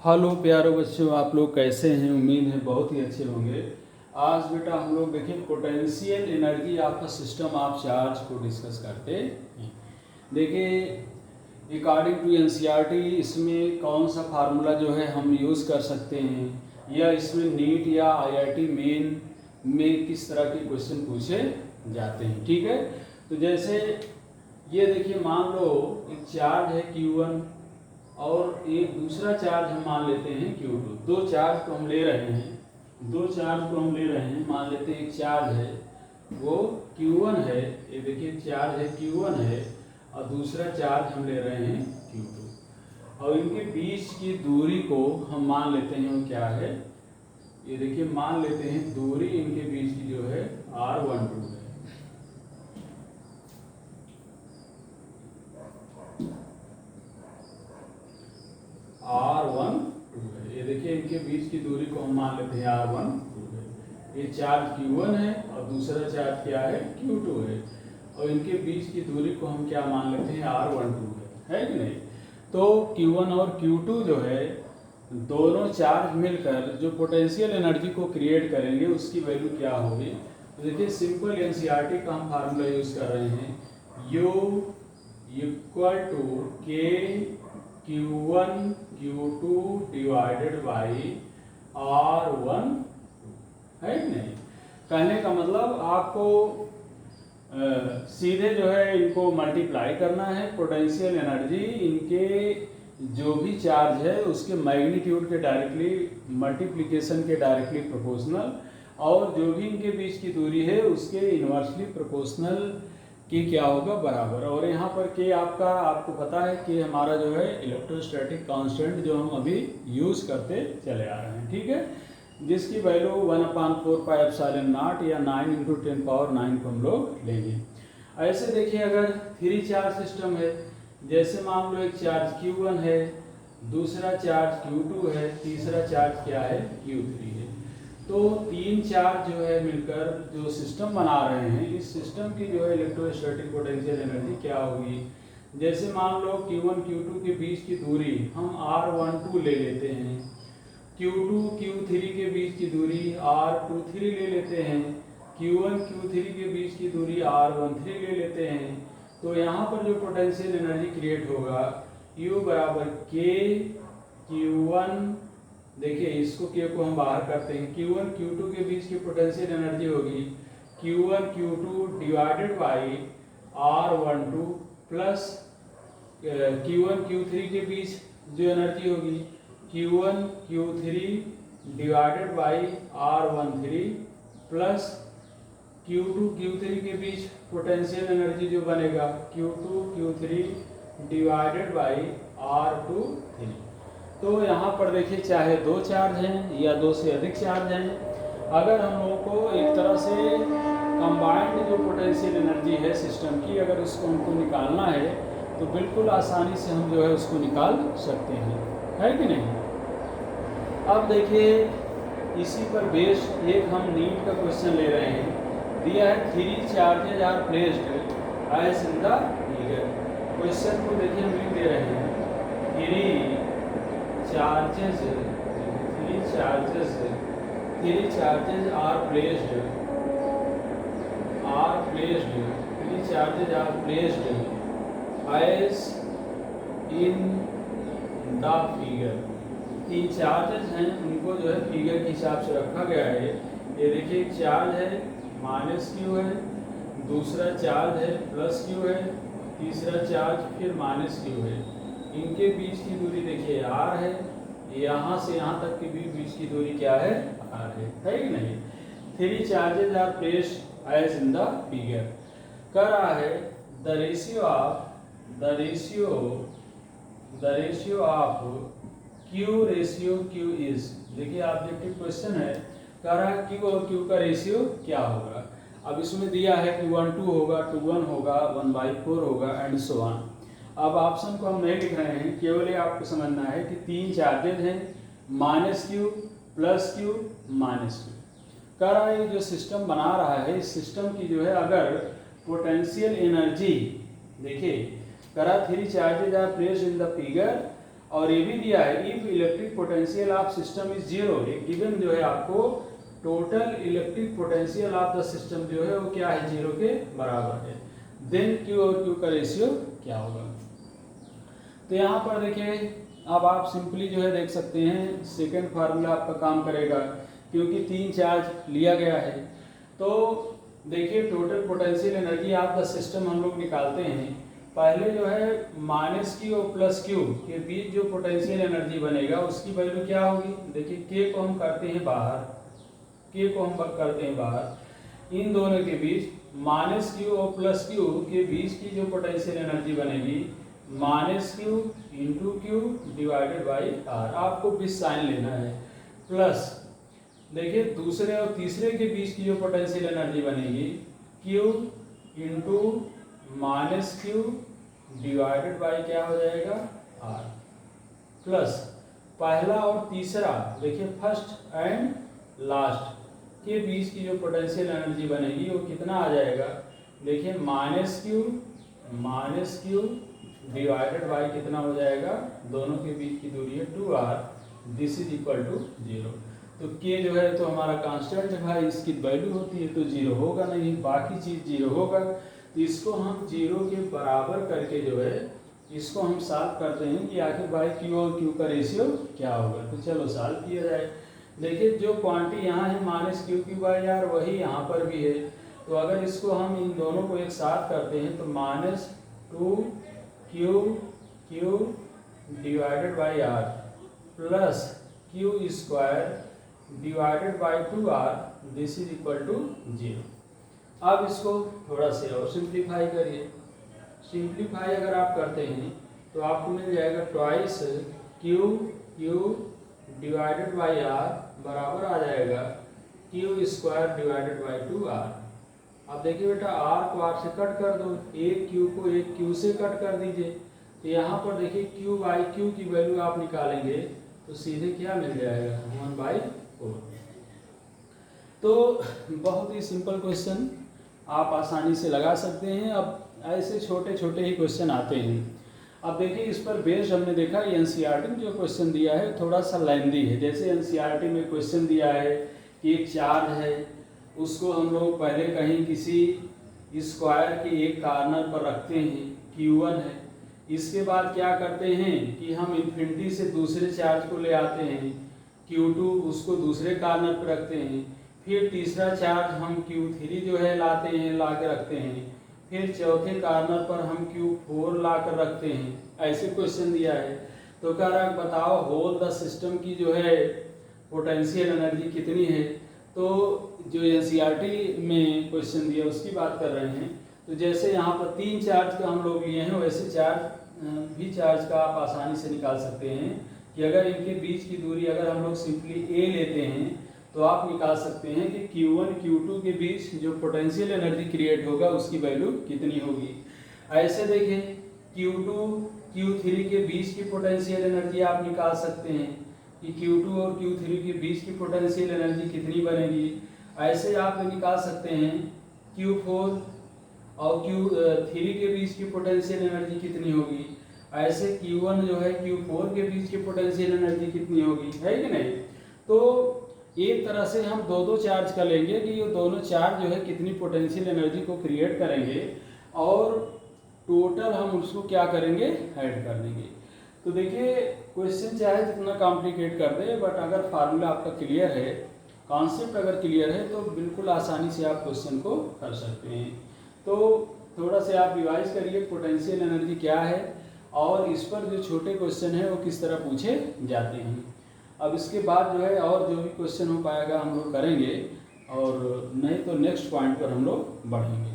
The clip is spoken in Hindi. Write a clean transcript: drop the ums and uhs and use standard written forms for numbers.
हेलो प्यारे बच्चों, आप लोग कैसे हैं? उम्मीद है बहुत ही अच्छे होंगे। आज बेटा हम लोग देखें potential energy of a system of charge को डिस्कस करते हैं। देखिए अकॉर्डिंग टू एनसीईआरटी इसमें कौन सा फार्मूला जो है हम यूज़ कर सकते हैं, या इसमें नीट या आईआईटी मेन में किस तरह के क्वेश्चन पूछे जाते हैं। ठीक है, तो जैसे ये देखिए, मान लो एक चार्ज है Q1 और एक दूसरा चार्ज हम मान लेते हैं Q2। दो चार्ज को हम ले रहे हैं, मान लेते हैं एक चार्ज है वो Q1 है, ये देखिए चार्ज है Q1 है, और दूसरा चार्ज हम ले रहे हैं Q2, और इनके बीच की दूरी को हम मान लेते हैं वो क्या है, ये देखिए मान लेते हैं दूरी इनके बीच की जो है R12 है। R12 है, ये देखिए इनके बीच की दूरी को हम मान लेते हैं R12 है। ये चार्ज Q1 है और दूसरा चार्ज क्या है, Q2 है, और इनके बीच की दूरी को हम क्या मान लेते हैं, R12 है कि नहीं। तो Q1 और Q2 जो है दोनों चार्ज मिलकर जो पोटेंशियल एनर्जी को क्रिएट करेंगे उसकी वैल्यू क्या होगी। तो देखिए सिंपल एनसीईआरटी का हम फार्मूला यूज कर रहे हैं, U equal to K Q1 Q2 divided by R1 है कि नहीं। कहने का मतलब आपको सीधे जो है इनको मल्टीप्लाई करना है, पोटेंशियल एनर्जी इनके जो भी चार्ज है उसके मैग्नीट्यूड के डायरेक्टली मल्टीप्लिकेशन के डायरेक्टली प्रोपोर्शनल, और जो भी इनके बीच की दूरी है उसके इन्वर्सली प्रोपोर्शनल के क्या होगा, बराबर। और यहाँ पर के आपको पता है कि हमारा जो है इलेक्ट्रोस्टैटिक कांस्टेंट जो हम अभी यूज़ करते चले आ रहे हैं। ठीक है, जिसकी वैल्यू 1/4πε0 या 9 × 10⁹ को हम लोग लेंगे। ऐसे देखिए अगर 3 चार्ज सिस्टम है, जैसे मान लो एक चार्ज Q1 है, दूसरा चार्ज Q2 है, तीसरा चार्ज क्या है, Q3 है। तो 3 चार्ज जो है मिलकर जो सिस्टम बना रहे हैं, इस सिस्टम की जो है इलेक्ट्रोस्टैटिक पोटेंशियल एनर्जी क्या होगी। जैसे मान लो Q1 Q2 के बीच की दूरी हम R12 ले लेते हैं, Q2 Q3 के बीच की दूरी R23 ले लेते हैं, Q1 Q3 के बीच की दूरी R13 ले लेते हैं। तो यहाँ पर जो पोटेंशियल एनर्जी क्रिएट होगा U बराबर K Q1, देखिए इसको K को हम बाहर करते हैं, Q1 Q2 के बीच की पोटेंशियल एनर्जी होगी Q1 Q2 divided by R12 plus Q1 Q3 के बीच जो एनर्जी होगी Q1 Q3 divided by R13 plus Q2 Q3 के बीच पोटेंशियल एनर्जी जो बनेगा Q2 Q3 divided by R23। तो यहाँ पर देखिए चाहे 2 चार्ज हैं या 2 से अधिक चार्ज हैं, अगर हम लोगों को एक तरह से कंबाइंड जो पोटेंशियल एनर्जी है सिस्टम की, अगर उसको हमको निकालना है तो बिल्कुल आसानी से हम जो है उसको निकाल सकते हैं, है कि नहीं। अब देखिए इसी पर बेस्ड एक हम नीट का क्वेश्चन ले रहे हैं, दिया है 3 charges are placed as in the figure. Question को देखिए हम लिख दे रहे हैं 3 charges are placed 3 charges are placed as in the figure. 3 charges हैं उनको जो है फिगर के हिसाब से रखा गया है। ये देखिए एक चार्ज है -Q है, दूसरा चार्ज है +Q है, तीसरा चार्ज फिर -Q है। इनके बीच की दूरी देखिए R है, यहाँ से यहाँ तक के भी बीच की दूरी क्या है, R है कि नहीं। 3 charges are placed as in the figure. कह रहा है the ratio of Q is, देखिए ऑब्जेक्टिव क्वेश्चन है, कह रहा है Q और Q का रेशियो क्या होगा। अब इसमें दिया है कि 1:2 होगा, 2:1 होगा, 1/4 होगा एंड सो ऑन। अब ऑप्शन को हम नहीं लिख रहे हैं, केवल ये आपको समझना है कि 3 चार्जेज हैं, -Q +Q -Q। कह रहा है जो सिस्टम बना रहा है इस सिस्टम की जो है अगर पोटेंशियल एनर्जी, देखिए कह रहा 3 charges are placed in the figure और ये भी दिया है if electric potential of system is zero, एक गिवन जो है आपको total electric potential of the system जो है वो क्या है, जीरो के बराबर है, देन क्यू और क्यू का रेशियो क्या होगा। तो यहाँ पर देखिए अब आप सिंपली जो है देख सकते हैं सेकंड फार्मूला आपका काम करेगा, क्योंकि 3 चार्ज लिया गया है। तो देखिए total potential energy of the system हम लोग निकालते हैं। पहले जो है माइनस क्यू और प्लस क्यू के बीच जो पोटेंशियल एनर्जी बनेगा उसकी वैल्यू क्या होगी, देखिए के को हम करते हैं बाहर, के को हम करते हैं बाहर, इन दोनों के बीच माइनस क्यू और प्लस क्यू के बीच की जो पोटेंशियल एनर्जी बनेगी minus Q into Q divided by R, आपको भी साइन लेना है, प्लस देखिए दूसरे और तीसरे के बीच की जो पोटेंशियल एनर्जी बनेगी Q into minus Q divided by क्या हो जाएगा आर, प्लस पहला और तीसरा देखिए फर्स्ट एंड लास्ट के बीच की जो पोटेंशियल एनर्जी बनेगी वो कितना आ जाएगा, देखिए माइनस क्यू डिवाइडेड बाई कितना हो जाएगा, दोनों के बीच की दूरी है 2r, this is equal to 0। तो k जो है तो हमारा कांस्टेंट है भाई, इसकी वैल्यू होती है तो 0 होगा नहीं, बाकी चीज़ 0 होगा। तो इसको हम 0 के बराबर करके जो है इसको हम सॉल्व करते हैं कि आखिर भाई q और q का रेशियो क्या होगा। तो चलो सॉल्व किया जाए। देखिए जो क्वांटिटी यहाँ है minus Q Q by R वही यहाँ पर भी है, तो अगर इसको हम इन दोनों को एक साथ करते हैं तो minus 2 Q divided by R plus Q square divided by 2r, this is equal to 0। अब इसको थोड़ा से और सिंप्लीफाई करिए। सिंप्लीफाई अगर आप करते हैं तो आपको मिल जाएगा twice Q divided by R बराबर आ जाएगा Q square divided by 2r। अब देखिए बेटा r को r से कट कर दो, एक क्यू को एक क्यू से कट कर दीजिए। तो यहाँ पर देखिए क्यू बाई क्यू की वैल्यू आप निकालेंगे तो सीधे क्या मिल जाएगा 1/4। तो बहुत ही सिंपल क्वेश्चन आप आसानी से लगा सकते हैं। अब ऐसे छोटे छोटे ही क्वेश्चन आते हैं। अब देखिए इस पर बेस्ड हमने देखा एनसीईआरटी में जो क्वेश्चन दिया है थोड़ा सा लेंदी है। जैसे एनसीईआरटी में क्वेश्चन दिया है कि एक चार्ज है, उसको हम लोग पहले कहीं किसी स्क्वायर के एक कॉर्नर पर रखते हैं, Q1 है। इसके बाद क्या करते हैं कि हम इन्फिनिटी से दूसरे चार्ज को ले आते हैं Q2, उसको दूसरे कॉर्नर पर रखते हैं। फिर तीसरा चार्ज हम Q3 जो है लाते हैं, ला के रखते हैं। फिर चौथे कॉर्नर पर हम Q4 ला कर रखते हैं। ऐसे क्वेश्चन दिया है। तो कह रहा है बताओ होल द सिस्टम की जो है पोटेंशियल एनर्जी कितनी है। तो जो एनसीईआरटी में क्वेश्चन दिया उसकी बात कर रहे हैं। तो जैसे यहाँ पर 3 चार्ज का हम लोग लिए हैं, वैसे चार्ज का आप आसानी से निकाल सकते हैं कि अगर इनके बीच की दूरी अगर हम लोग सिंपली a लेते हैं तो आप निकाल सकते हैं कि Q1 Q2 के बीच जो पोटेंशियल एनर्जी क्रिएट होगा उसकी वैल्यू कितनी होगी। ऐसे देखें Q2 Q3 के बीच की पोटेंशियल एनर्जी आप निकाल सकते हैं कि Q2 और Q3 के बीच की पोटेंशियल एनर्जी कितनी बनेगी। ऐसे आप निकाल सकते हैं Q4 और Q3 के बीच की पोटेंशियल एनर्जी कितनी होगी। ऐसे Q1 जो है Q4 के बीच की पोटेंशियल एनर्जी कितनी होगी, है कि नहीं। तो एक तरह से हम दो चार्ज का लेंगे कि ये दोनों चार्ज जो है कितनी पोटेंशियल एनर्जी को क्रिएट करेंगे और टोटल हम उसको क्या करेंगे ऐड कर देंगे। तो देखिए क्वेश्चन चाहे जितना कॉम्प्लिकेट कर दे, बट अगर फार्मूला आपका क्लियर है, कॉन्सेप्ट अगर क्लियर है तो बिल्कुल आसानी से आप क्वेश्चन को कर सकते हैं। तो थोड़ा से आप रिवाइज करिए पोटेंशियल एनर्जी क्या है और इस पर जो छोटे क्वेश्चन है वो किस तरह पूछे जाते हैं। अब इसके बाद जो है और जो भी क्वेश्चन हो पाएगा हम लोग करेंगे, और नहीं तो नेक्स्ट पॉइंट पर हम लोग बढ़ेंगे।